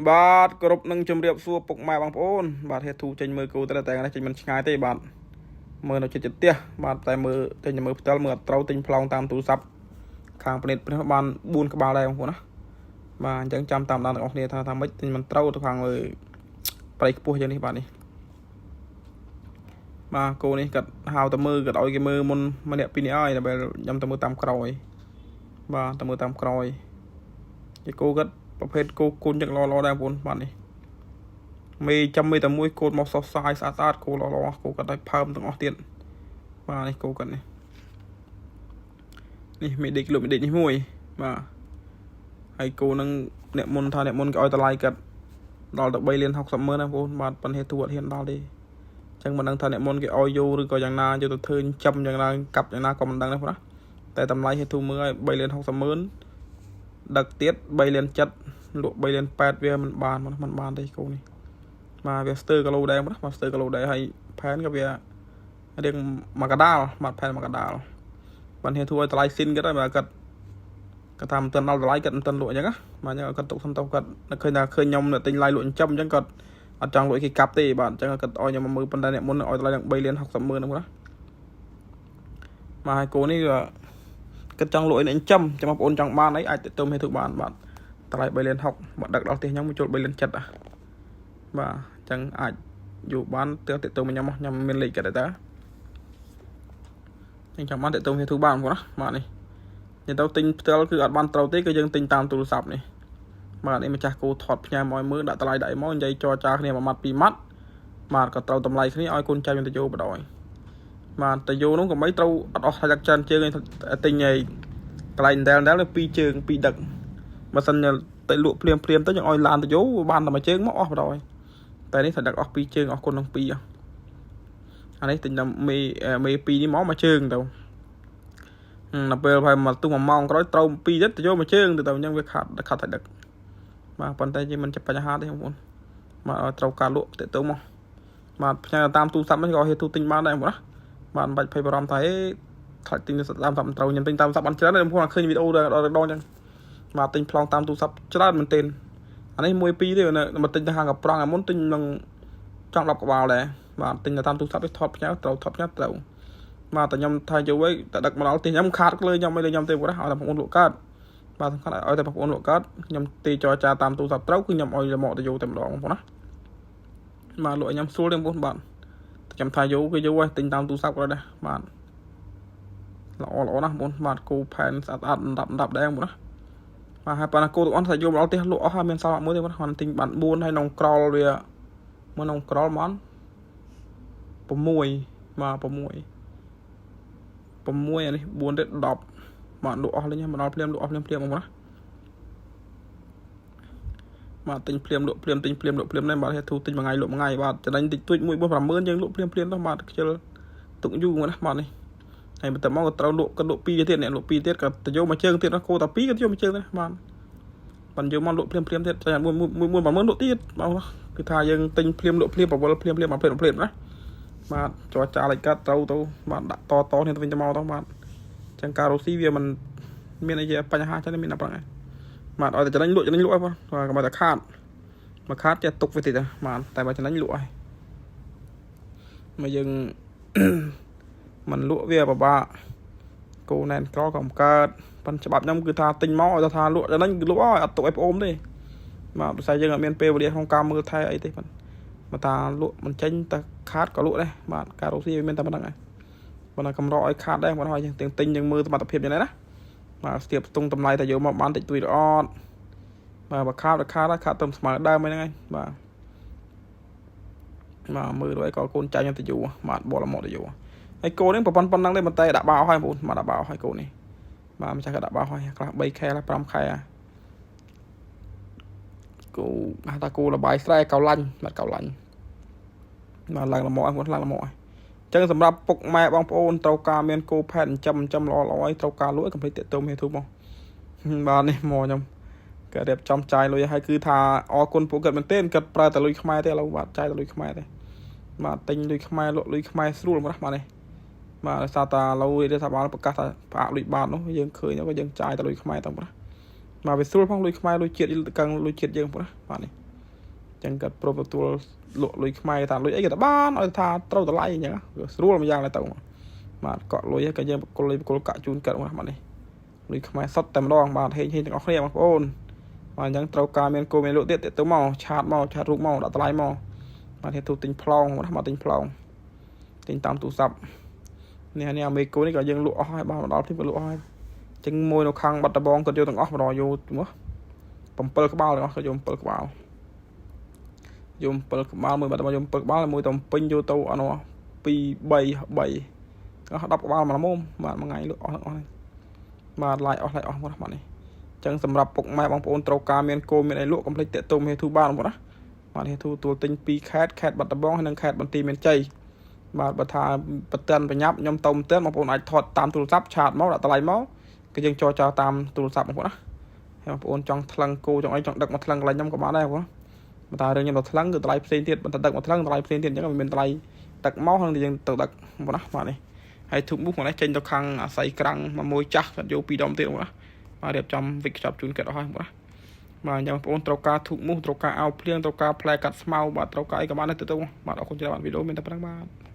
បាទគ្រប់នឹងជំរាបសួរពុកម៉ែបងប្អូនបាទហេតុចេញមើលគូតែនេះចេញមិនឆ្ងាយទេបាទមើលនៅចិត្តផ្ទះបាទតែមើលចេញមើលផ្ទាល់មើលអត់ត្រូវទិញប្លង់តាមទូរស័ព្ទខាងប្រទេសព្រះបាន4ក្បាលដែរបងប្អូនណាបាទអញ្ចឹងចាំតាមដានទាំងអស់គ្នាថាម៉េចទិញមិនត្រូវទៅខាងលើប្រៃខ្ពស់យ៉ាងនេះបាទនេះបាទគោនេះគាត់ហៅទៅមើលគាត់ឲ្យគេមើលមុនម្នាក់ពីរនាក់ហើយដើម្បីខ្ញុំទៅមើលតាមក្រោយបាទទៅមើលតាមក្រោយគេគោគាត់ប្រភេទគោគុណចឹងល្អដែរបងប្អូនបាទនេះមេចាំមេតែមួយកូនមកសោះសាយស្អាតគោល្អគោគាត់ឲ្យផើមទាំងអស់ទៀតបាទនេះគោគាត់នេះមេដេកលុបមេដេកនេះមួយបាទហើយគោនឹងអ្នកមុនថាអ្នកមុនគេឲ្យតម្លៃគាត់ដល់ទៅ3 លាន 60 ម៉ឺនណាបងប្អូនបាទប៉ុន្តែទូអត់ហ៊ានដល់ទេអញ្ចឹងមិនដឹងថាអ្នកមុនគេឲ្យយកឬក៏យ៉ាងណាយកទៅធ្វើចំយ៉ាងណាកាប់យ៉ាងណាក៏មិនដឹងដែរបងណាតែតម្លៃហេតុមើលឲ្យ3 លាន 60 ម៉ឺនដឹកទៀត3 លាន 7លក់3 លាន 8វាមិនបានទេគោនេះបាទវាស្ទើគីឡូដែរបងណាបាទស្ទើគីឡូដែរហើយផែនក៏វារៀងមួយកដាលបាទផែនមួយកដាលបានហេតុឲ្យតម្លៃស៊ីនគាត់ហើយបាទគាត់ថាមិនទាន់ដល់តម្លៃគាត់មិនទាន់លក់អញ្ចឹងណាបាទអញ្ចឹងគាត់ទុកសំទៅគាត់នឹកឃើញថាឃើញខ្ញុំទិញឡាយលក់ចិញ្ចឹមអញ្ចឹងគាត់អត់ចង់លក់គេកាប់ទេបាទអញ្ចឹងគាត់ឲ្យខ្ញុំមកមើលប៉ុន្តែអ្នកមុនឲ្យតម្លៃដល់3 លាន 60 ម៉ឺនហ្នឹងណាបាទហើយគោនេះគាត់ចង់លក់ឲ្យអ្នកចិញ្ចឹមចាំបងប្អូនចង់បានអីអាចទៅមេទូបានបាទតម្លៃ3 លាន 60មកដឹកដល់ផ្ទះខ្ញុំមកចូល3 លាន 7បាទអញ្ចឹងអាចយកបានទៅខ្ញុំមានលេខគាត់ដែរអញ្ចឹងចាំបានទៅមេទូបានបងណាបាទនេះនិយាយទៅទិញផ្ទាល់គឺអត់បានត្រូវទេគឺយើងទិញតាមទូរស័ព្ទនេះបាទនេះម្ចាស់គោថតផ្ញើមកឲ្យមើលដាក់តម្លៃដាក់មកនិយាយចរចាគ្នាមួយម៉ាត់ពីរម៉ាត់បាទក៏ត្រូវតម្លៃគ្នាឲ្យកូនចៅយើងទៅយកបដ ாய் បាទទៅយកនោះក៏មិនត្រូវអត់អស់ថាច្រើនជើងឯងទិញឯងកន្លែងដែល2 ជើង 2 ដឹកបើសិនទៅលក់ភ្លាមទៅយើងឲ្យឡានទៅយកបានតែមួយជើងមកអស់បដ ாய் តែនេះត្រូវដឹកអស់2 ជើងអស់គុណនឹង2អានេះទិញតាមមេ2នេះមកមួយជើងទៅដល់ពេលហើយមកទុំ1 ម៉ោងក្រោយត្រូវ2ទៀតទៅយកមួយជើងទៅអញ្ចឹងវាខាត់តែដឹកបាទប៉ុន្តែយើងមិនចាប់បញ្ហាទេបងប្អូនបាទឲ្យត្រូវការលក់ទៅមកបាទផ្ញើតាមទូរស័ព្ទហ្នឹងក៏ហេតុទិញបានដែរបងណាបាទមិនបាច់ភ័យបារម្ភថាខ្លាចទិញតាមទូរស័ព្ទមិនត្រូវខ្ញុំទិញតាមទូរស័ព្ទបានច្រើនដែរបងប្អូនឃើញវីដេអូដល់ដងអញ្ចឹងបាទទិញប្លង់តាមទូរស័ព្ទច្រើនមែនទែនអានេះ1 2ទេមកទិញទៅហាងកប្រងមុនទិញនឹងចង់10ក្បាលដែរបាទទិញតាមទូរស័ព្ទទៅថតផ្ញើត្រូវបាទតែខ្ញុំថាយកវិញតែដឹកមកដល់ទីខ្ញុំខាតលើខ្ញុំមិនលើខ្ញុំទេបងណាឲ្យតែបងប្អូនលក់កើតបាទសំខាន់ឲ្យតែបងប្អូនលក់កើតខ្ញុំទីចរចាតាមទូរស័ព្ទត្រូវគឺខ្ញុំឲ្យមកទៅយកតែម្ដងបងប្អូនណាបាទលក់ឲ្យខ្ញុំស្រួលទេបងប្អូនបាទខ្ញុំថាយកគឺយកឲ្យទិញតាមទូរស័ព្ទក៏ដែរបាទល្អណាស់បងប្អូនបាទគូផែនស្អាតដាប់ដែរបងប្អូនណាបាទហើយប៉ុន្តែគូទាំងអស់ថាយកមកដល់ផ្ទះលក់អស់ហើយមានសល់មួយទេបងប្អូនទិញបាន4ហើយក្នុងក្រលវាមើលក្នុងក្រលមក6បាទ6អានេះ4ទៅ10បាទលក់អស់លេងមកដល់ភ្លាមលក់អស់ភ្លាមបងប្អូនណាបាទទិញភ្លាមលក់ភ្លាមទិញភ្លាមលក់ភ្លាមដែរបាទហេតុទិញមួយថ្ងៃលក់មួយថ្ងៃបាទចំណេញតិចតួច1 4 5 ម៉ឺនយើងលក់ភ្លាមទៅបាទខ្ជិលទុកយូរណាបាទនេះហើយបន្ទាប់មកក៏ត្រូវលក់ក៏លក់2ទៀតអ្នកលក់2ទៀតក៏ទៅយកមួយជើងទៀតណាគោតែ2ក៏យកមួយជើងដែរបាទបានយកមកលក់ភ្លាមទៀតតែ1 4 5 ម៉ឺនលក់ទៀតបាទគឺថាយើងទិញភ្លាមលក់ភ្លាមប្រវល់ភ្លាមមកភ្លាមណាបាទចរចាលេខកាត់ត្រូវទៅបាទដាក់តនេះទៅវិញទៅមកទៅបាទអញ្ចឹងការរស់ស៊ីវាមិនមានអីបញ្ហាចឹងមានតែប៉ុណ្ណឹងបាទឲ្យតែចំណេញលក់ឲ្យបងបាទកុំឲ្យតែខាតមកខាតចេះទុកវាតិចទៅបាទតែបើចំណេញលក់ឲ្យមកយើងមិនលក់វាពិបាកគោណែនក្រក៏មិនកើតប៉ុន្តែច្បាប់ខ្ញុំគឺថាទិញមកឲ្យថាលក់ចំណេញគឺលក់ឲ្យអត់ទុកឲ្យប្អូនទេបាទព្រោះតែយើងអត់មានពេលវេលាក្នុងការមើលថែអីទេបាទបើថាលក់មិនចេញតែខាតក៏លក់ដែរបាទការរស់ស៊ីវាមានតែប៉ុណ្្នឹងហើយបើណាកម្រឲ្យខាតដែរគាត់ឲ្យយើងទាំងទិញយើងមើលសមត្ថភាពយ៉ាងណាបាទស្ទាបស្ទង់តម្លៃតែយកមកបានតិចតួចល្អអត់បាទបើខាតទៅស្មើដើមហ្នឹងហើយបាទមើលទៅក៏កូនចៅខ្ញុំទៅយូរបាទបលមកទៅយូរហើយកូននេះប៉ុណ្ណឹងទេតែដាក់បាវហើយបងប្អូនបាទដាក់បាវហើយកូននេះបាទម្ចាស់ក៏ដាក់បាវហើយខ្លះ3 ខែខ្លះ5 ខែគូថាគូលបាយស្រែកៅឡាញ់បាទកៅឡាញ់បាទឡើងលម្អហ្នឹងឡើងលម្អអញ្ចឹងសម្រាប់ពុកម៉ែបងប្អូនត្រូវការមានគោផែនចិញ្ចឹមល្អឲ្យត្រូវការលក់កុំភ្លេចទាក់ទងមេទូមកបាទនេះមកខ្ញុំក៏រៀបចំចាយលុយឲ្យគឺថាអរគុណពួកគាត់មែនទែនគាត់ប្រើតែលុយខ្មែរទេឥឡូវបាទចាយតែលុយខ្មែរទេបាទទិញលុយខ្មែរលក់លុយខ្មែរស្រួលបាទនេះបាទដោយសារតែឥឡូវរដ្ឋបាលប្រកាសថាផ្អាកលុយបាតនោះយើងឃើញក៏យើងចាយតែលុយខ្មែរទៅបាទវាស្រួលផងលុយខ្មែរលុយជាតិកឹងលុយជាតិយើងបាទនេះ ចឹងគាត់ព្រមទទួលលក់លុយខ្មែរថាលុយអីគេថាបានឲ្យថាត្រូវតម្លៃអញ្ចឹងស្រួលមួយយ៉ាងដែរទៅបាទកក់លុយក៏យើងបកគលលុយបកគលកាក់ជូនគាត់បាទនេះលុយខ្មែរសុទ្ធតែម្ដងបាទហេងទាំងអស់គ្នាបងប្អូនបាទអញ្ចឹងត្រូវការមានគោមានលក់ទៀតទៅមកឆាតរូបមកដាក់តម្លៃមកបាទគេទូទិញប្លង់មកទិញប្លង់ទិញតាមទូរស័ព្ទនេះអាមេកូនេះក៏យើងលក់អស់ហើយបាទមកដល់ទីក៏លក់អស់ហើយចឹងមួយនៅខាងបាត់ដបងគាត់យកទាំងអស់ម្ដងយកមក7ក្បាលទាំងអស់គាត់យក7ក្បាលយក7ក្បាលមួយបាត់ដបងយក7ក្បាលមួយតំពេញយកទៅអានោះ2 3 10ក្បាលមកមុំបាទមួយថ្ងៃលក់អស់ទាំងអស់បាទឡាយអស់មកបាទនេះចឹងសម្រាប់ពុកម៉ែបងប្អូនត្រូវការមានគោមានអីលក់កុំភ្លេចតាក់ទងហេទូបានបងប្អូនណាបាទហេទូទួលទិញ2ខេត្តបាត់ដបងហើយនិងខេត្តបន្ទាយមានជ័យបាទបើថាប្រតិនបញ្ញាប់ខ្ញុំទៅមិនទាន់បងប្អូនអាចថតតាមទូរស័ព្ទឆាតមកដាក់តម្លៃមកគឺយើងចរចាតាមទូរស័ព្ទបងប្អូនណាហើយបងប្អូនចង់ថ្លឹងគោចង់អីចង់ដឹកមកថ្លឹងកន្លែងខ្ញុំក៏បានដែរបងបើថារឿងខ្ញុំទៅថ្លឹងគឺតម្លៃផ្សេងទៀតបើថាដឹកមកថ្លឹងតម្លៃផ្សេងទៀតអញ្ចឹងវាមានតម្លៃដឹកមកហើយយើងទៅដឹកបងប្អូនណាបាទនេះហើយធុកមុខមកនេះចេញទៅខាងអាស័យក្រាំងមួយចាស់គាត់យក2ដុំទៀតបងប្អូនណាបាទរៀបចំវិកខ្ចប់ជូនគាត់អស់ហើយបងប្អូនណាបាទអញ្ចឹងបងប្អូនត្រូវការធុកមុខត្រូវការអាវភ្លៀងត្រូវការផ្លែកាត់ស្មៅបាទត្រូវការអីក៏បានដែរទៅបាទអរគុណច្រើនបាទវីដេអូមានតែប៉ុណ្្នឹងបាទ